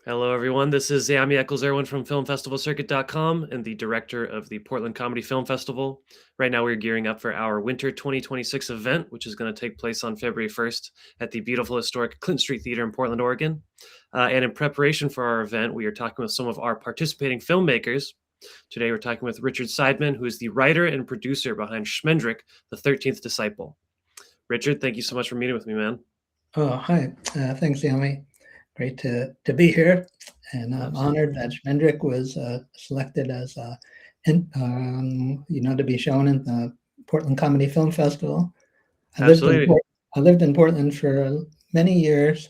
Hello, everyone. This is Zami Eccles-Irwin from FilmFestivalCircuit.com and the director of the Portland Comedy Film Festival. Right now, we're gearing up for our Winter 2026 event, which is going to take place on February 1st at the beautiful historic Clinton Street Theater in Portland, Oregon. And in preparation for our event, we are talking with some of our participating filmmakers. Today, we're talking with Richard Seidman, who is the writer and producer behind Schmendrick, the 13th Disciple. Richard, thank you so much for meeting with me, man. Oh, hi. Thanks, Yami. Great to be here. And I'm Absolutely. honored that Schmendrick was selected as, to be shown in the Portland Comedy Film Festival. Absolutely. I lived in Portland for many years,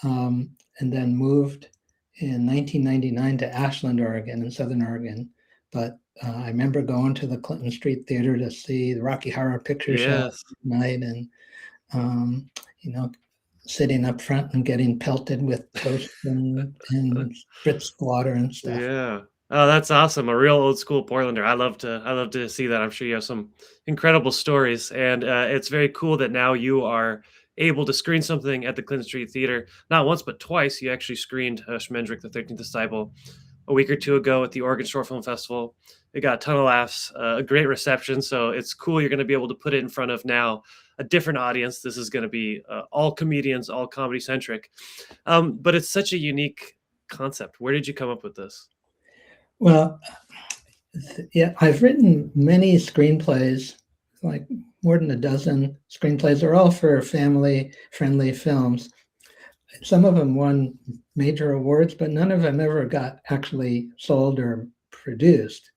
and then moved in 1999 to Ashland, Oregon, in Southern Oregon. But I remember going to the Clinton Street Theater to see the Rocky Horror Picture Show Yes. at night, and sitting up front and getting pelted with toast and spritzed water and stuff. Yeah. Oh, that's awesome. A real old school Portlander. I love to see that. I'm sure you have some incredible stories. And it's very cool that now you are able to screen something at the Clinton Street Theater, not once, but twice. You actually screened Schmendrick, the 13th Disciple, a week or two ago at the Oregon Short Film Festival. It got a ton of laughs, a great reception. So it's cool. You're going to be able to put it in front of now a different audience. This is going to be all comedians, all comedy centric. But it's such a unique concept. Where did you come up with this? Well, yeah, I've written many screenplays, like more than a dozen screenplays. They're all for family-friendly films. Some of them won major awards, but none of them ever got actually sold or produced.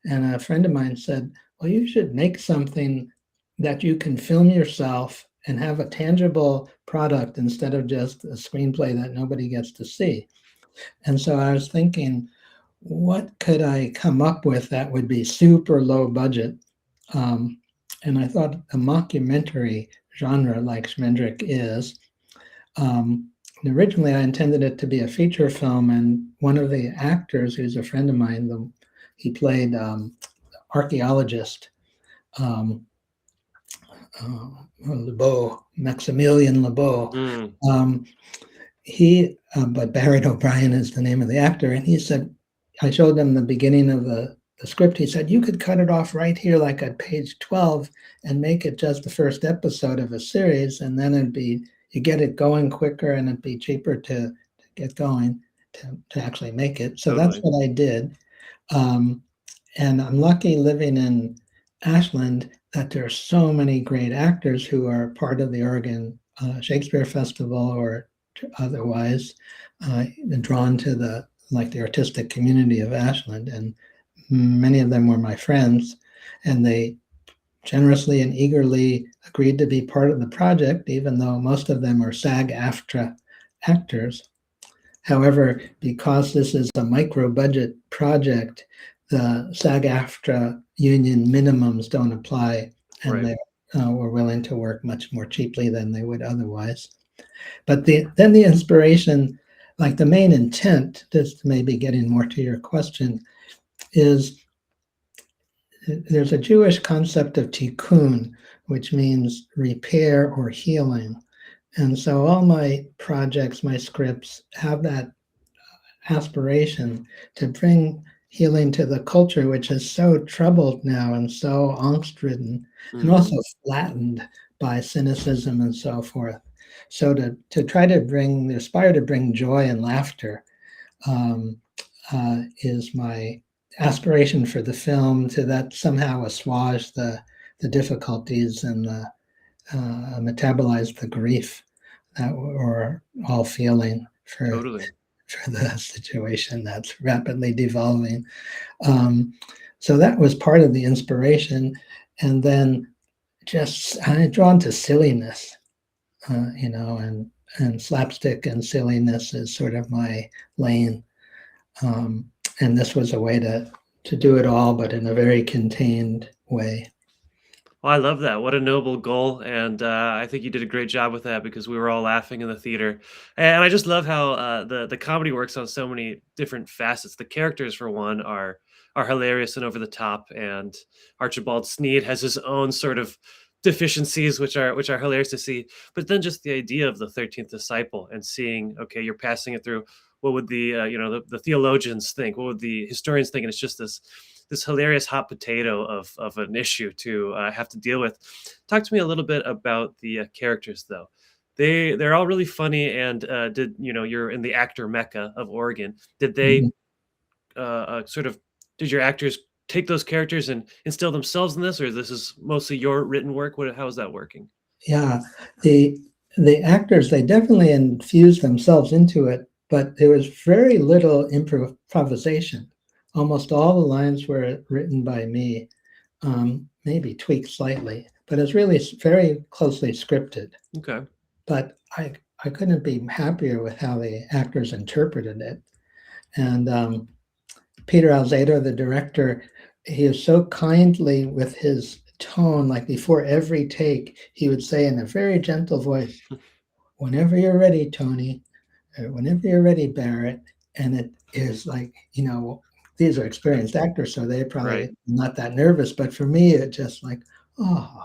And a friend of mine said, well, you should make something that you can film yourself and have a tangible product instead of just a screenplay that nobody gets to see. And so I was thinking, what could I come up with that would be super low budget? And I thought a mockumentary genre like Schmendrick is. Originally, I intended it to be a feature film, and one of the actors, who's a friend of mine, he played archaeologist Maximilian Lebeau. But Barrett O'Brien is the name of the actor, and he said, I showed him the beginning of the script. He said, you could cut it off right here, like at page 12, and make it just the first episode of a series, and then you get it going quicker, and it'd be cheaper to get going to actually make it. So Totally. That's what I did. And I'm lucky living in Ashland that there are so many great actors who are part of the Oregon Shakespeare Festival or otherwise drawn to the artistic community of Ashland. And many of them were my friends, and they generously and eagerly agreed to be part of the project, even though most of them are SAG-AFTRA actors. However, because this is a micro-budget project, the SAG-AFTRA union minimums don't apply, and Right. they were willing to work much more cheaply than they would otherwise. But then the inspiration, like the main intent, just maybe getting more to your question, is there's a Jewish concept of tikkun, which means repair or healing. And so all my projects, my scripts have that aspiration to bring healing to the culture, which is so troubled now and so angst-ridden, and also flattened by cynicism and so forth. So to try to aspire to bring joy and laughter is my aspiration for the film, to that somehow assuage the difficulties and metabolize the grief that we're all feeling for the situation that's rapidly devolving. So that was part of the inspiration. And then I'm drawn to silliness, and slapstick and silliness is sort of my lane. And this was a way to do it all, but in a very contained way. Well, I love that. What a noble goal. And I think you did a great job with that because we were all laughing in the theater. And I just love how the comedy works on so many different facets. The characters, for one, are hilarious and over the top. And Archibald Sneed has his own sort of deficiencies, which are hilarious to see. But then just the idea of the 13th disciple and seeing, okay, you're passing it through What would the the theologians think? What would the historians think? And it's just this hilarious hot potato of an issue to have to deal with. Talk to me a little bit about the characters, though. They're all really funny, and did you're in the actor mecca of Oregon? Did they Mhm. sort of did your actors take those characters and instill themselves in this, or this is mostly your written work? How is that working? Yeah, the the actors, they definitely infused themselves into it, but there was very little improvisation. Almost all the lines were written by me, maybe tweaked slightly, but it's really very closely scripted. Okay. But I couldn't be happier with how the actors interpreted it. And Peter Alzado, the director, he is so kindly with his tone, like before every take, he would say in a very gentle voice, "Whenever you're ready, Tony, or whenever you're ready, Barrett." And it is like, these are experienced actors, so they're Right. probably not that nervous. But for me, it just like, oh,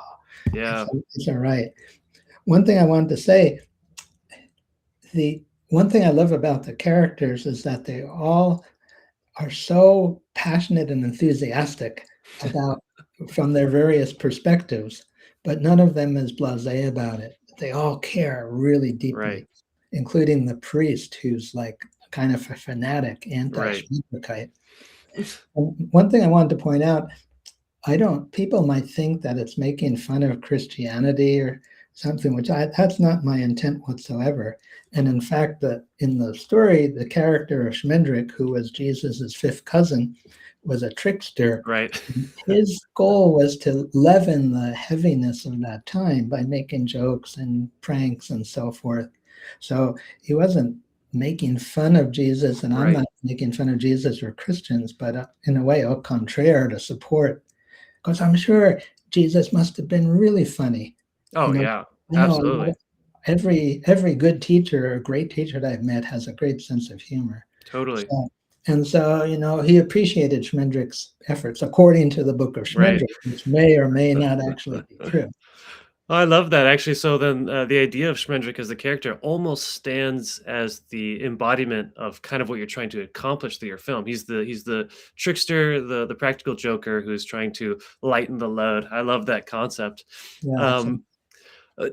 Yeah. it's all right. One thing I wanted to say, the one thing I love about the characters is that they all are so passionate and enthusiastic about from their various perspectives, but none of them is blasé about it. They all care really Right. deeply, including the priest who's like kind of a fanatic Right. anti-Schmendrickite. And one thing I wanted to point out, I don't people might think that it's making fun of Christianity or something, which that's not my intent whatsoever. And in fact, in the story, the character of Schmendrick, who was Jesus's fifth cousin, was a trickster. Right. His goal was to leaven the heaviness of that time by making jokes and pranks and so forth. So he wasn't making fun of Jesus, and I'm Right. not making fun of Jesus or Christians, but in a way, au contraire, to support, because I'm sure Jesus must have been really funny. Oh You know, yeah. I know a lot Absolutely. of every good teacher or great teacher that I've met has a great sense of humor. Totally. So and so, he appreciated Schmendrick's efforts according to the book of Right. Schmendrick, which may or may not actually be true. I love that actually. So then, the idea of Schmendrick as the character almost stands as the embodiment of kind of what you're trying to accomplish through your film. He's the trickster, the practical joker who's trying to lighten the load. I love that concept. Yeah, so Um,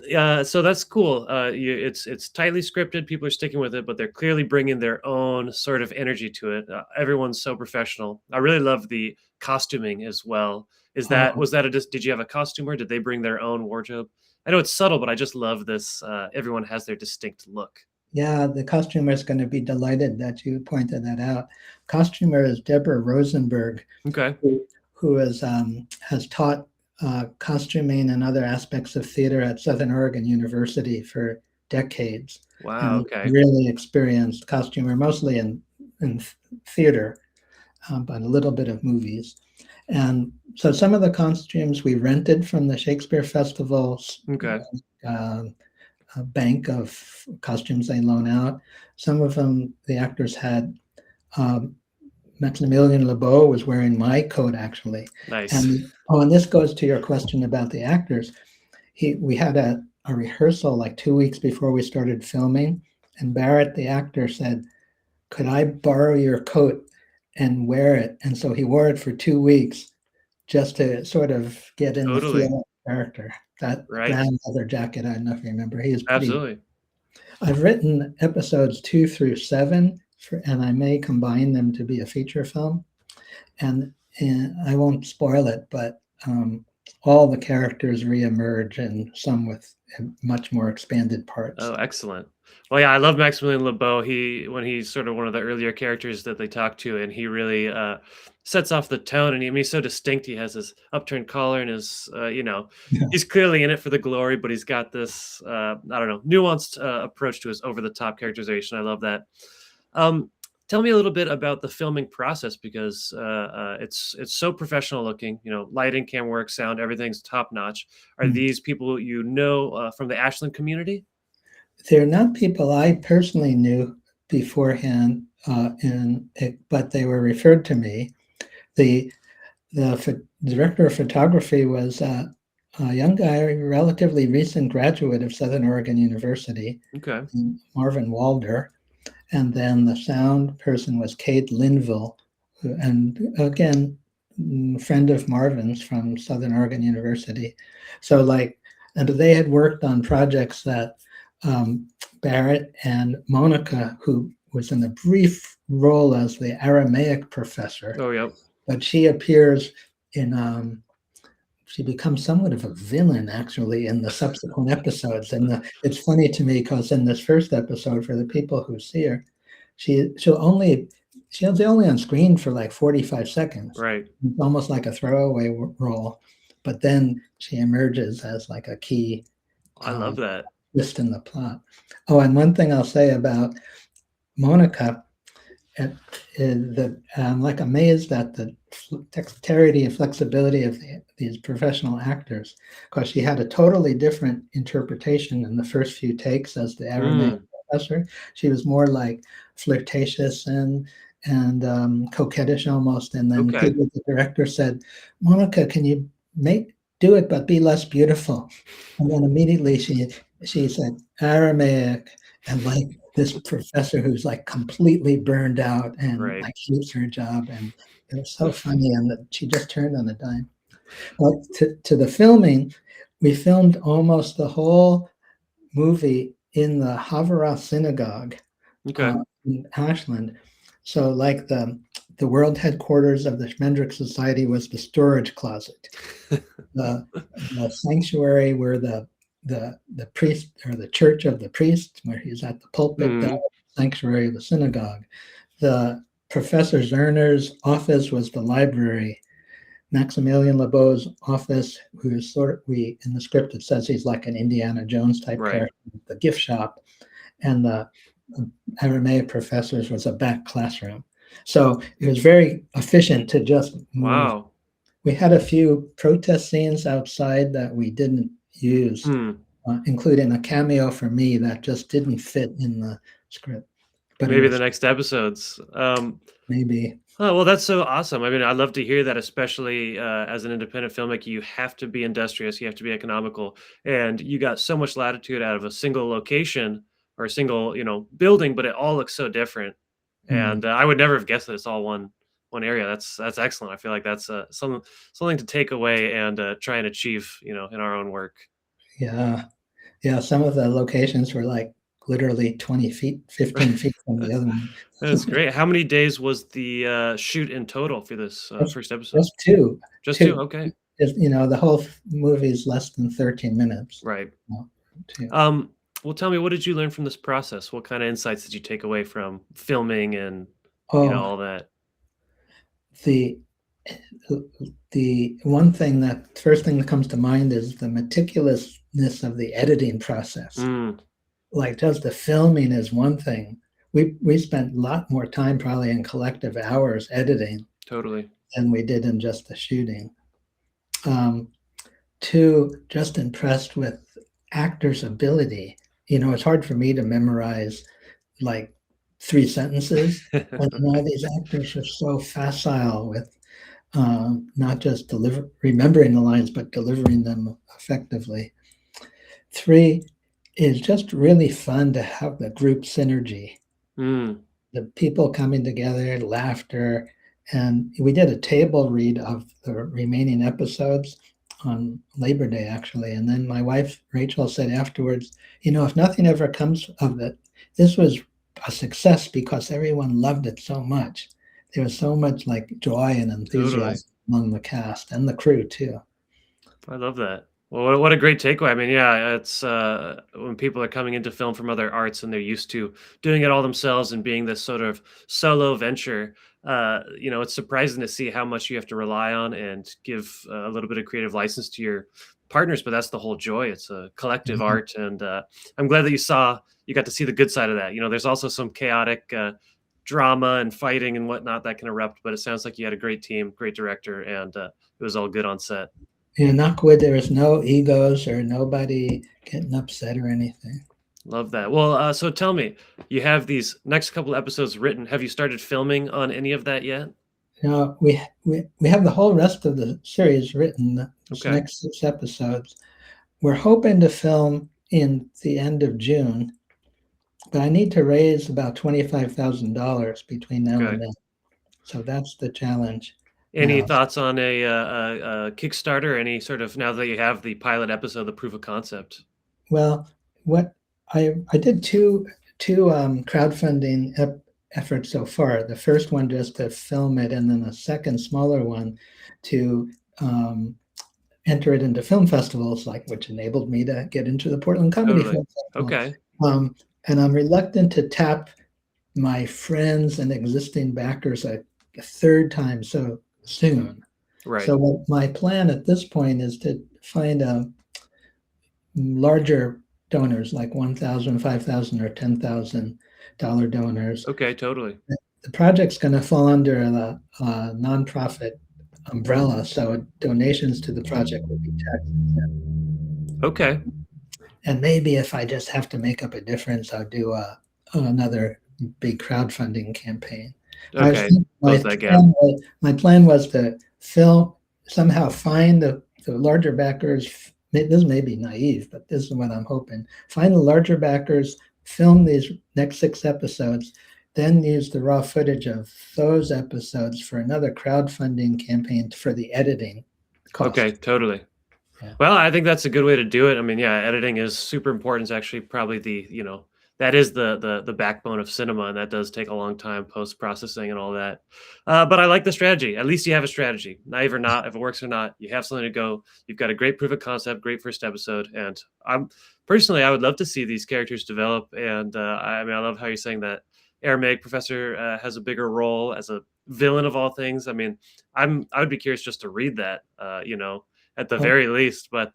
yeah, so that's cool. It's tightly scripted. People are sticking with it, but they're clearly bringing their own sort of energy to it. Everyone's so professional. I really love the costuming as well. oh, Was that did you have a costumer? Did they bring their own wardrobe? I know it's subtle, but I just love this. Everyone has their distinct look. yeah, the costumer is gonna be delighted that you pointed that out. Costumer is Deborah Rosenberg, Okay. who has taught costuming and other aspects of theater at Southern Oregon University for decades, Wow. and Okay. really experienced costumer, mostly in theater, but a little bit of movies. And so some of the costumes we rented from the Shakespeare Festival's Okay. uh, bank of costumes they loan out. Some of them the actors had. Um, Maximilian Lebeau was wearing my coat actually. Nice. And this goes to your question about the actors. We had a rehearsal like 2 weeks before we started filming, and Barrett, the actor, said, "Could I borrow your coat and wear it?" And so he wore it for 2 weeks just to sort of get in the Totally. feel of the character. That Right. brown leather jacket, I don't know if you remember. He is pretty. Absolutely. I've written episodes 2 through 7, and I may combine them to be a feature film. And I won't spoil it, but all the characters reemerge, and some with much more expanded parts. Oh, excellent. Well, yeah, I love Maximilian Lebeau. When he's sort of one of the earlier characters that they talk to, and he really sets off the tone. And he's so distinct. He has his upturned collar and Yeah. he's clearly in it for the glory, but he's got this, I don't know, nuanced approach to his over the top characterization. I love that. Um, Tell me a little bit about the filming process because it's so professional looking. Lighting, camera work, sound, everything's top notch. Are Mm. these people from the Ashland community? They're not people I personally knew beforehand, but they were referred to me. The director of photography was a young guy, a relatively recent graduate of Southern Oregon University, Okay. Marvin Walder. And then the sound person was Kate Linville, and again, friend of Marvin's from Southern Oregon University. So like, and they had worked on projects that Barrett and Monica, who was in a brief role as the Aramaic professor, Oh, yep. but she appears in she becomes somewhat of a villain actually in the subsequent episodes. And it's funny to me because in this first episode, for the people who see her, she's only on screen for like 45 seconds. Right. It's almost like a throwaway role, but then she emerges as like a key I love that. twist in the plot. Oh, and one thing I'll say about Monica, I'm like amazed at the dexterity and flexibility of these professional actors, because she had a totally different interpretation in the first few takes as the Aramaic professor. She was more like flirtatious and coquettish almost. And then the director said, "Monica, can you do it, but be less beautiful?" And then immediately she said Aramaic, and like this professor who's like completely burned out and like hates her job, and it was so funny, and she just turned on a dime. But to the filming, we filmed almost the whole movie in the Havurah synagogue in Ashland. So like the world headquarters of the Schmendrick Society was the storage closet. The sanctuary where the priest, or the church of the priest, where he's at the pulpit, the sanctuary of the synagogue. The Professor Zerner's office was the library. Maximilian Lebeau's office, who's in the script it says he's like an Indiana Jones type character, the gift shop, and the Aramaic professors was a back classroom. So it was very efficient to just move. Wow. We had a few protest scenes outside that we didn't use, including a cameo for me that just didn't fit in the script. But maybe the next episodes. Maybe. Oh, well, that's so awesome. I mean, I'd love to hear that, especially as an independent filmmaker. You have to be industrious, you have to be economical, and you got so much latitude out of a single location or a single, building, but it all looks so different. And I would never have guessed that it's all one area. That's excellent. I feel like that's something to take away and try and achieve, in our own work. Yeah. Some of the locations were like literally 20 feet, 15 feet from the other one. That's great. How many days was the shoot in total for this first episode? Just two. Just two. Okay. The whole movie is less than 13 minutes. Right. Well, tell me, what did you learn from this process? What kind of insights did you take away from filming and all that? The first thing that comes to mind is the meticulousness of the editing process. Like just the filming is one thing. We spent a lot more time probably in collective hours editing than we did in just the shooting. Two, just impressed with actors' ability. It's hard for me to memorize like 3 sentences, but these actors are so facile with not just remembering the lines, but delivering them effectively. 3 is just really fun to have the group synergy. The people coming together, laughter, and we did a table read of the remaining episodes on Labor Day, actually. And then my wife, Rachel, said afterwards, if nothing ever comes of it, this was a success because everyone loved it so much. There was so much like joy and enthusiasm among the cast and the crew too. I love that. Well, what a great takeaway. I mean, yeah, it's when people are coming into film from other arts and they're used to doing it all themselves and being this sort of solo venture, it's surprising to see how much you have to rely on and give a little bit of creative license to your partners, but that's the whole joy. It's a collective art. And I'm glad that you got to see the good side of that. There's also some chaotic drama and fighting and whatnot that can erupt, but it sounds like you had a great team, great director, and it was all good on set. Yeah, knock wood, there was no egos or nobody getting upset or anything. Love that. Well, so tell me, you have these next couple episodes written. Have you started filming on any of that yet? No, we have the whole rest of the series written, the next 6 episodes. We're hoping to film in the end of June. but I need to raise about $25,000 between now Okay. and then. So that's the challenge Any now. thoughts on a Kickstarter? Any sort of, now that you have the pilot episode, the proof of concept? Well, what I did two crowdfunding efforts so far. The first one just to film it, and then a second smaller one to enter it into film festivals, like which enabled me to get into the Portland Comedy Totally. Film Festival. Okay. And I'm reluctant to tap my friends and existing backers a third time so soon. Right. So what my plan at this point is to find a larger donors, like 1,000, 5,000, or $10,000 donors. Okay. Totally. The project's going to fall under the nonprofit umbrella, so donations to the project will be tax exempt. Okay. And maybe if I just have to make up a difference, I'll do another big crowdfunding campaign. Okay. Close that gap. My plan was to somehow find the larger backers. This may be naive, but this is what I'm hoping. Find the larger backers, film these next 6 episodes, then use the raw footage of those episodes for another crowdfunding campaign for the editing cost. Okay. Totally. Yeah. Well, I think that's a good way to do it. I mean, yeah, editing is super important. It's actually probably that is the backbone of cinema, and that does take a long time post processing and all that. But I like the strategy. At least you have a strategy, naive or not, if it works or not, you have something to go. You've got a great proof of concept, great first episode, and I would love to see these characters develop. And I mean, I love how you're saying that Aramaic Professor has a bigger role as a villain of all things. I mean, I would be curious just to read that. At the very least. But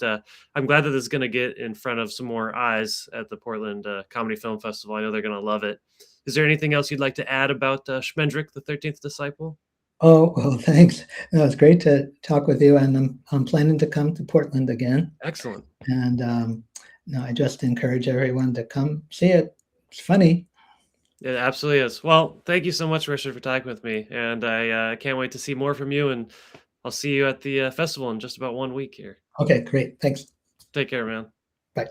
I'm glad that this is going to get in front of some more eyes at the Portland Comedy Film Festival. I know they're going to love it. Is there anything else you'd like to add about Schmendrick, the 13th Disciple? Oh, well, thanks. No, it's great to talk with you, and I'm planning to come to Portland again. Excellent. And no, I just encourage everyone to come see it. It's funny. It absolutely is. Well, thank you so much, Richard, for talking with me. And I can't wait to see more from you. And I'll see you at the festival in just about 1 week here. Okay, great. Thanks. Take care, man. Bye.